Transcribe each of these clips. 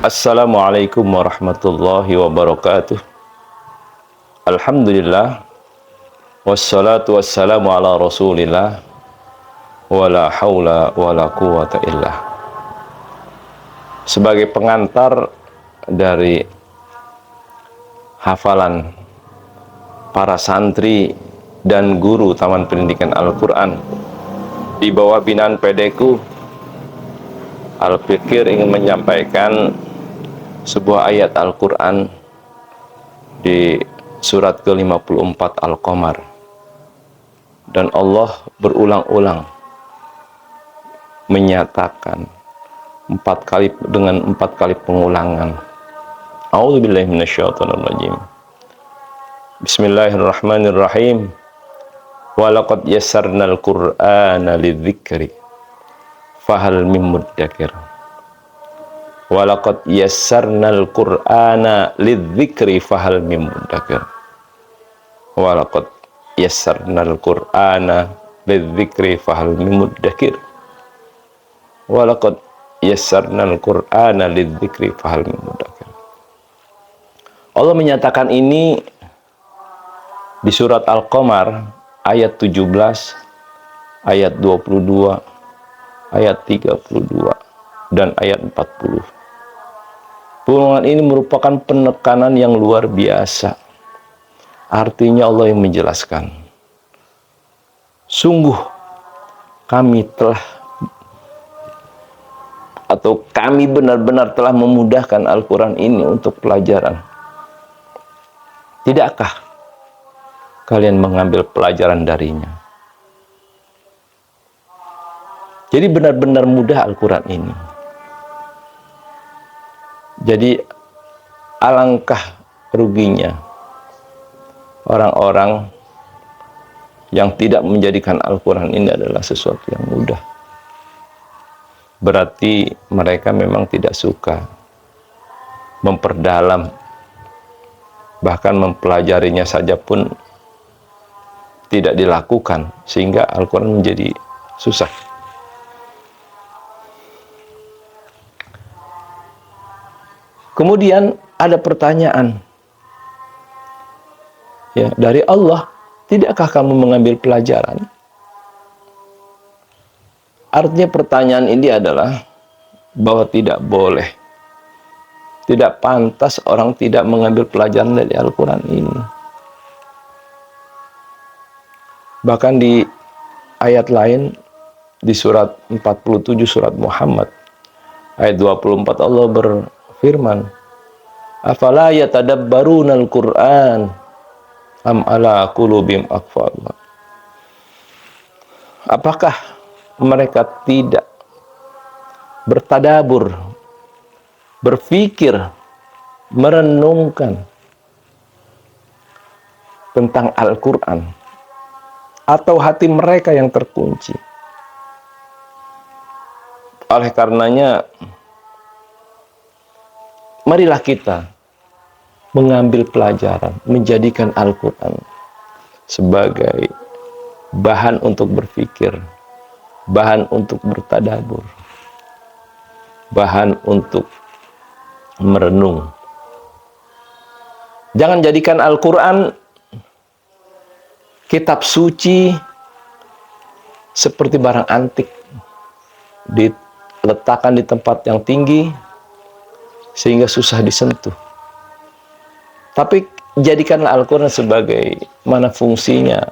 Assalamualaikum warahmatullahi wabarakatuh. Alhamdulillah, wassalatu wassalamu ala rasulillah, wala hawla wala quwata illah. Sebagai pengantar dari hafalan para santri dan guru Taman Pendidikan Al-Quran di bawah binaan PDQ, Al-Fikir ingin menyampaikan sebuah ayat Al-Quran di surat ke-54 Al-Qamar. Dan Allah berulang-ulang menyatakan dengan empat kali pengulangan. A'udzubillahi minasyaitonirrajim. Bismillahirrahmanirrahim. Walaqad yassarnal Qur'ana lidzikri fahal mim muddakir. Walaqad yassarnal Qur'ana lidzikri fahal mim muddakir. Walaqad yassarnal Qur'ana lidzikri fahal mim muddakir. Walaqad yassarnal Qur'ana lidzikri fahal mim muddakir. Allah menyatakan ini di surat Al-Qamar ayat 17, ayat 22, ayat 32 dan ayat 40. Pengulangan ini merupakan penekanan yang luar biasa. Artinya Allah yang menjelaskan, sungguh kami benar-benar telah memudahkan Al-Quran ini untuk pelajaran. Tidakkah kalian mengambil pelajaran darinya? Jadi benar-benar mudah Al-Quran ini. Jadi alangkah ruginya orang-orang yang tidak menjadikan Al-Quran ini adalah sesuatu yang mudah. Berarti mereka memang tidak suka memperdalam, bahkan mempelajarinya saja pun tidak dilakukan, sehingga Al-Quran menjadi susah. Kemudian ada pertanyaan, ya, dari Allah, tidakkah kamu mengambil pelajaran? Artinya pertanyaan ini adalah bahwa tidak boleh, tidak pantas orang tidak mengambil pelajaran dari Al-Quran ini. Bahkan di ayat lain, di surat 47 surat Muhammad ayat 24, Allah berfirman, afala yatadabbarunal Qur'an am ala qulubim aqfalha. Apakah mereka tidak bertadabur, berpikir, merenungkan tentang Al-Quran, atau hati mereka yang terkunci? Oleh karenanya, marilah kita mengambil pelajaran, menjadikan Al-Quran sebagai bahan untuk berpikir, bahan untuk bertadabur, bahan untuk merenung. Jangan jadikan Al-Quran kitab suci seperti barang antik, diletakkan di tempat yang tinggi sehingga susah disentuh. Tapi jadikanlah Al-Quran sebagai mana fungsinya,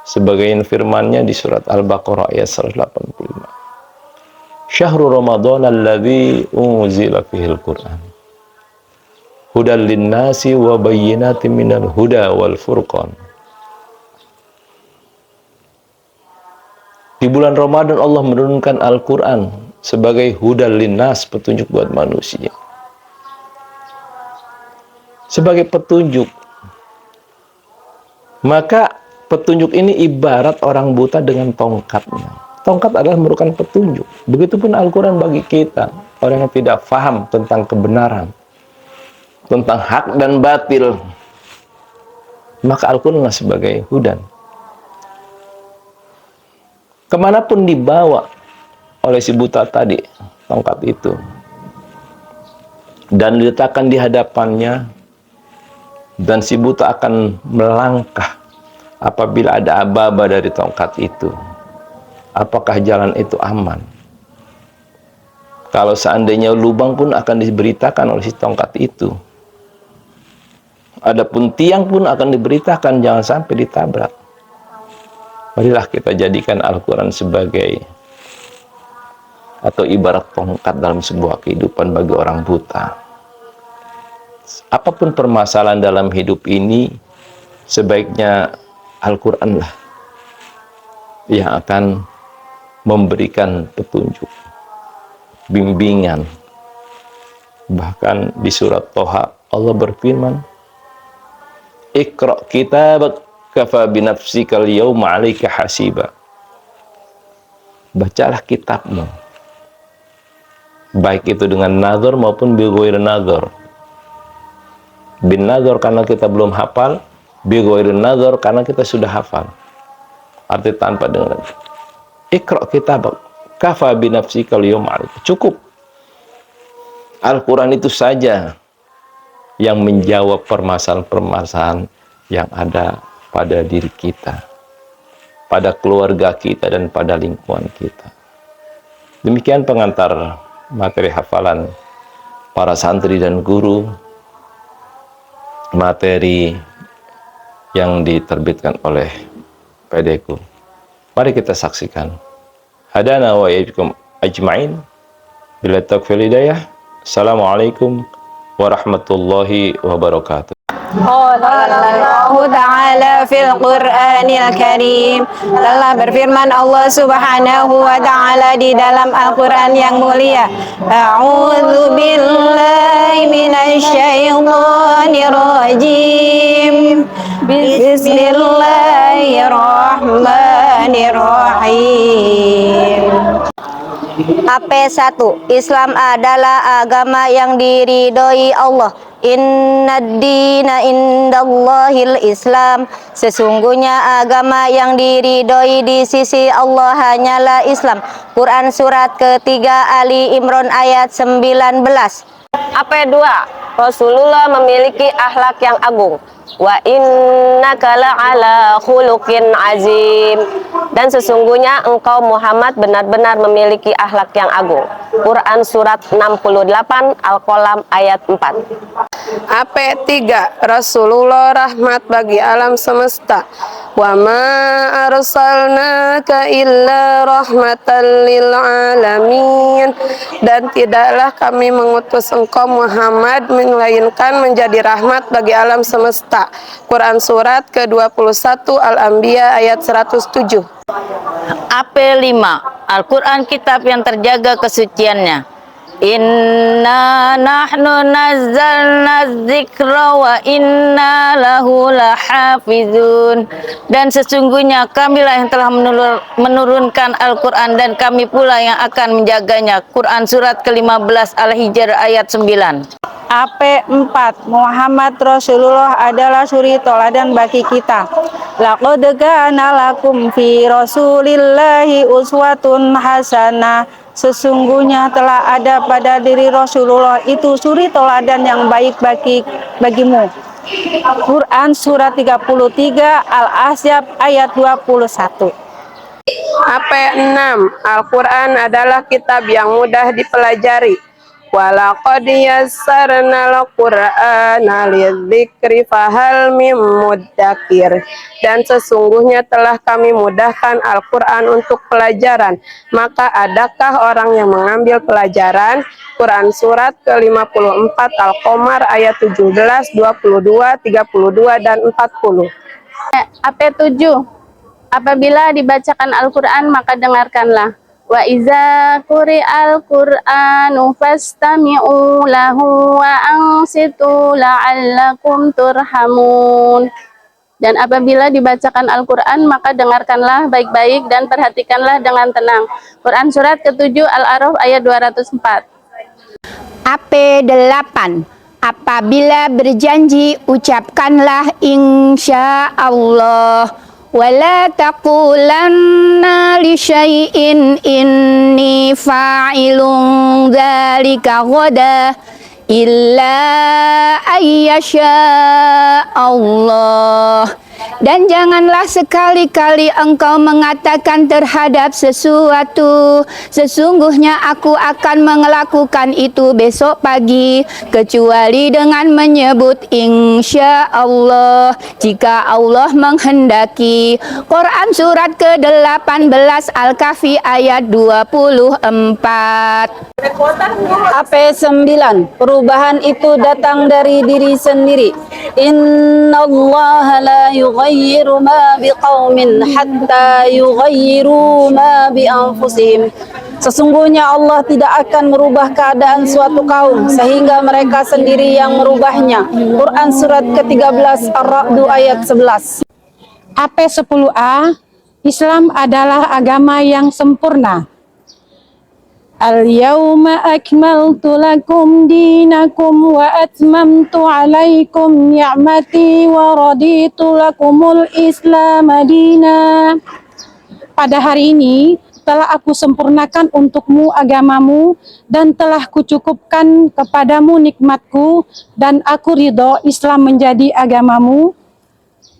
sebagai firman-Nya di surat Al-Baqarah ayat 185. Syahrul Ramadan alladzi unzila fihil Qur'an hudal linnasi wa bayyinatin minal huda wal furqan. Di bulan Ramadan Allah menurunkan Al-Quran sebagai hudal linnas, petunjuk buat manusia. Sebagai petunjuk. Maka petunjuk ini ibarat orang buta dengan tongkatnya. Tongkat adalah merupakan petunjuk. Begitupun Al-Quran bagi kita, orang yang tidak paham tentang kebenaran, tentang hak dan batil, maka Al-Quran sebagai hudan. Kemanapun dibawa oleh si buta tadi, tongkat itu, dan diletakkan di hadapannya, dan si buta akan melangkah apabila ada aba-aba dari tongkat itu. Apakah jalan itu aman? Kalau seandainya lubang pun akan diberitakan oleh si tongkat itu. Adapun tiang pun akan diberitakan, jangan sampai ditabrak. Marilah kita jadikan Al-Quran sebagai atau ibarat tongkat dalam sebuah kehidupan bagi orang buta. Apapun permasalahan dalam hidup ini, sebaiknya Al-Quran lah yang akan memberikan petunjuk, bimbingan. Bahkan di surat Toha Allah berfirman, Iqra' kitabak kafa binafsikal yawma 'alaika hasiba. Bacalah kitabmu, baik itu dengan nazar maupun bi ghairi nazar. Bin nazar karena kita belum hafal, bi ghairi nazar karena kita sudah hafal. Arti tanpa dengan Iqra' kitabak kafa binafsikal yawma 'alaika. Cukup Al-Quran itu saja yang menjawab permasalahan-permasalahan yang ada pada diri kita, pada keluarga kita, dan pada lingkungan kita. Demikian pengantar materi hafalan para santri dan guru, materi yang diterbitkan oleh PDku. Mari kita saksikan. Hadana wa iyyakum ajma'in. Bila taufiq hidayah. Assalamualaikum warahmatullahi wabarakatuh. قال الله تعالى في القرآن الكريم. Telah berfirman Allah Subhanahu wa taala di dalam Al-Qur'an yang mulia. A'udzu billahi minasy syaithanir rajim. Bismillahirrahmanirrahim. AP1. Islam adalah agama yang diridhoi Allah. Innad dina indallahil Islam. Sesungguhnya agama yang diridhoi di sisi Allah hanyalah Islam. Quran surat ketiga Ali Imran ayat 19. AP2. Rasulullah memiliki akhlak yang agung. Wa innaka la'ala khuluqin azim. Dan sesungguhnya engkau Muhammad benar-benar memiliki akhlak yang agung. Quran surat 68 Al-Qalam ayat 4. AP3. Rasulullah rahmat bagi alam semesta. Wa ma arsalnaka illa rahmatan lil alamin. Dan tidaklah kami mengutus engkau Muhammad melainkan menjadi rahmat bagi alam semesta. Quran surat ke-21 Al-Anbiya ayat 107. AP5. Al-Quran kitab yang terjaga kesuciannya. Inna nahnu nazzalna dzikra wa inna lahu lahafizun. Dan sesungguhnya kamilah yang telah menurunkan Al-Quran dan kami pula yang akan menjaganya. Quran surat ke-15 Al-Hijr ayat 9. AP4. Muhammad Rasulullah adalah suri teladan bagi kita. Laqad kana lakum fi Rasulillahi uswatun hasanah. Sesungguhnya telah ada pada diri Rasulullah itu suri teladan yang baik bagimu. Quran surat 33 Al-Ahzab ayat 21. AP6. Al-Quran adalah kitab yang mudah dipelajari. Walaqad yassarnal Qur'ana lidzikri fahal mim muddakir. Dan sesungguhnya telah kami mudahkan Al-Quran untuk pelajaran. Maka adakah orang yang mengambil pelajaran? Quran surat ke-54 Al-Qamar ayat 17, 22, 32, dan 40. AP7. Apabila dibacakan Al-Quran maka dengarkanlah. Wa iza quri'al Qur'anu fastami'u lahu wa ansitu la'allakum turhamun. Dan apabila dibacakan Al-Quran maka dengarkanlah baik-baik dan perhatikanlah dengan tenang. Quran surat ke-7 Al-A'raf ayat 204. AP8. Apabila berjanji ucapkanlah insya Allah. Wala taqulanna li syai'in inni fa'ilun dzalika ghada illa ayyasha Allah. Dan janganlah sekali-kali engkau mengatakan terhadap sesuatu, sesungguhnya aku akan melakukan itu besok pagi, kecuali dengan menyebut insya Allah, jika Allah menghendaki. Quran surat ke-18 Al-Kahfi ayat 24. AP9. Perubahan itu datang dari diri sendiri. Innallaha la yughayyiru ma biqaumin hatta yughayyiru ma bi anfusihim. Sesungguhnya Allah tidak akan merubah keadaan suatu kaum sehingga mereka sendiri yang merubahnya. Quran surat ke-13 Ar-Ra'd ayat 11. AP10A. Islam adalah agama yang sempurna. Al-yawma akmaltu lakum dinakum wa atmamtu alaikum ni'mati wa raditu lakumul Islam madina. Pada hari ini telah aku sempurnakan untukmu agamamu dan telah kucukupkan kepadamu nikmatku dan aku ridho Islam menjadi agamamu.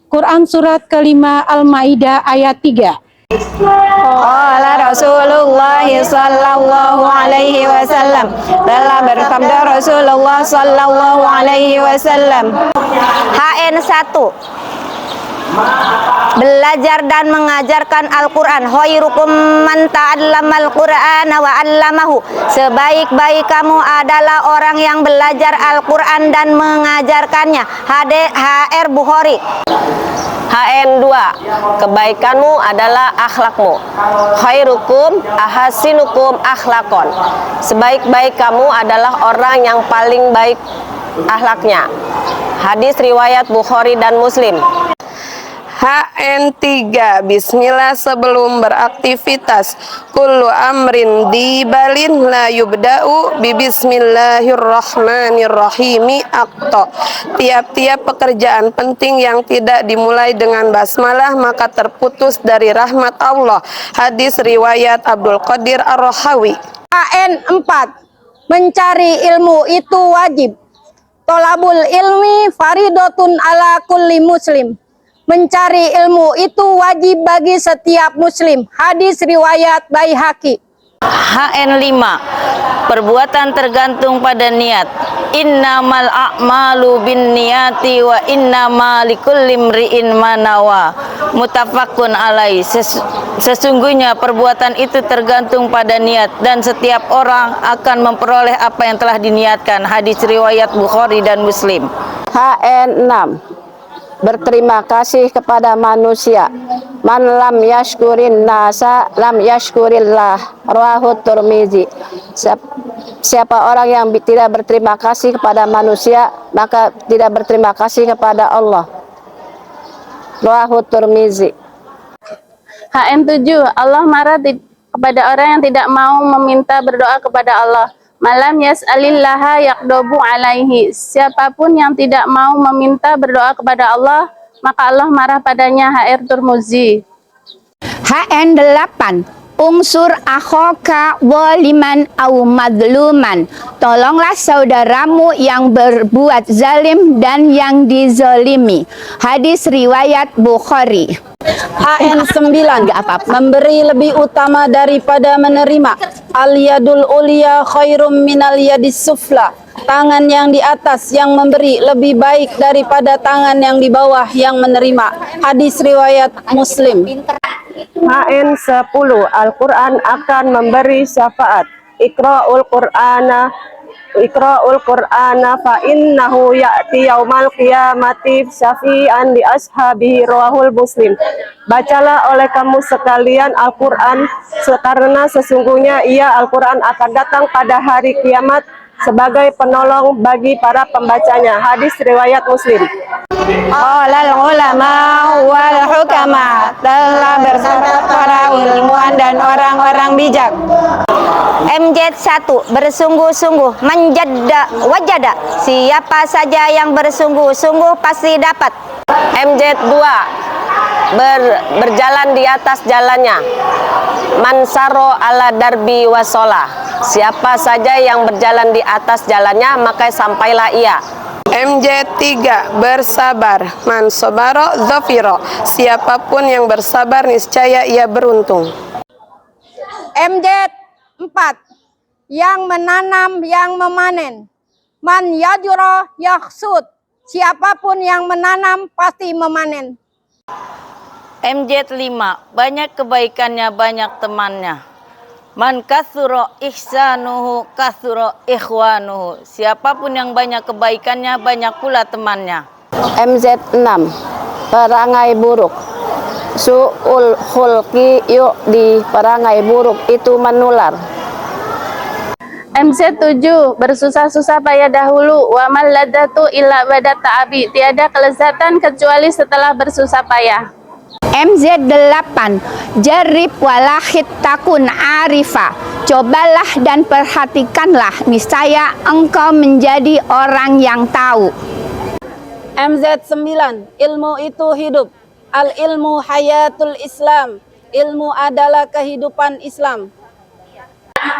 Quran surat ke-5 Al-Maidah ayat 3. Qala Rasulullah sallallahu alaihi wasallam. Telah bersabda Rasulullah sallallahu alaihi wasallam. HN1. Belajar dan mengajarkan Al-Quran. Khairukum man ta'allamal Qur'ana wa 'allamahu. Sebaik-baik kamu adalah orang yang belajar Al-Quran dan mengajarkannya. HR Bukhari. HN2. Kebaikanmu adalah akhlakmu. Khairukum ahasinukum akhlakon. Sebaik-baik kamu adalah orang yang paling baik akhlaknya. Hadis riwayat Bukhari dan Muslim. HN3. Bismillah sebelum beraktivitas. Kullu amrin dibalin la yubda'u bi bismillahirrahmanirrahim aqta. Tiap-tiap pekerjaan penting yang tidak dimulai dengan basmalah maka terputus dari rahmat Allah. Hadis riwayat Abdul Qadir Ar-Rahawi. HN4. Mencari ilmu itu wajib. Tolabul ilmi faridotun ala kulli muslim. Mencari ilmu itu wajib bagi setiap muslim. Hadis riwayat Baihaqi. HN5. Perbuatan tergantung pada niat. Innamal a'malu binniyati wa innama likulli imri'in ma nawa. Muttafaqun alaih. Sesungguhnya perbuatan itu tergantung pada niat dan setiap orang akan memperoleh apa yang telah diniatkan. Hadis riwayat Bukhari dan Muslim. HN6. Berterima kasih kepada manusia. Man lam yashkurin nasa lam yashkurillah. Rawahu Tirmizi. Siapa orang yang tidak berterima kasih kepada manusia maka tidak berterima kasih kepada Allah. Rawahu Tirmizi. HN7. Allah marah kepada orang yang tidak mau meminta berdoa kepada Allah. Malam yas'alillaha yaqdobu alaihi. Siapapun yang tidak mau meminta berdoa kepada Allah, maka Allah marah padanya. HR Tirmizi. HN8. Unsur akhoka waliman au madluman. Tolonglah saudaramu yang berbuat zalim dan yang dizalimi. Hadis riwayat Bukhari. HN 9, memberi lebih utama daripada menerima. Al-yadul ulia khairum minal yadis sufla. Tangan yang di atas yang memberi lebih baik daripada tangan yang di bawah yang menerima. Hadis riwayat Muslim. HN 10, Al-Quran akan memberi syafaat. Iqra'ul Qur'ana fa innahu ya'ti yaumal qiyamati syafi'an li ashabihi, rawahul Muslim. Bacalah oleh kamu sekalian Al-Quran, karena sesungguhnya ia Al-Quran akan datang pada hari kiamat sebagai penolong bagi para pembacanya. Hadis riwayat Muslim. Qolal ulama wal hukama, telah bersabda para ilmuwan dan orang-orang bijak. MZ1, bersungguh-sungguh, wajada, siapa saja yang bersungguh-sungguh pasti dapat. MZ2, berjalan di atas jalannya. Mansaro ala darbi wasola, siapa saja yang berjalan di atas jalannya maka sampailah ia. MJ3, bersabar. Man sobaro dhafiro, siapapun yang bersabar niscaya ia beruntung. MZ4, yang menanam, yang memanen. Man yajuro yaksud, siapapun yang menanam pasti memanen. MZ5, banyak kebaikannya, banyak temannya. Man katsura ihsanuhu katsura ikhwanuhu, siapapun yang banyak kebaikannya, banyak pula temannya. MZ6, perangai buruk. Su'ul khulqi yu'di, perangai buruk itu menular. MZ7, bersusah-susah payah dahulu. Wa mal ladzatu illa ba'da ta'abi, tiada kelezatan kecuali setelah bersusah payah. MZ8, jarib walahit takun arifa, cobalah dan perhatikanlah, niscaya engkau menjadi orang yang tahu. MZ9, ilmu itu hidup. Al-ilmu hayatul Islam, ilmu adalah kehidupan Islam.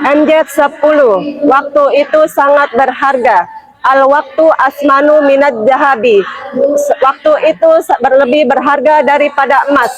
MZ10, waktu itu sangat berharga. Al-waktu asmanu minad jahabi, waktu itu lebih berharga daripada emas.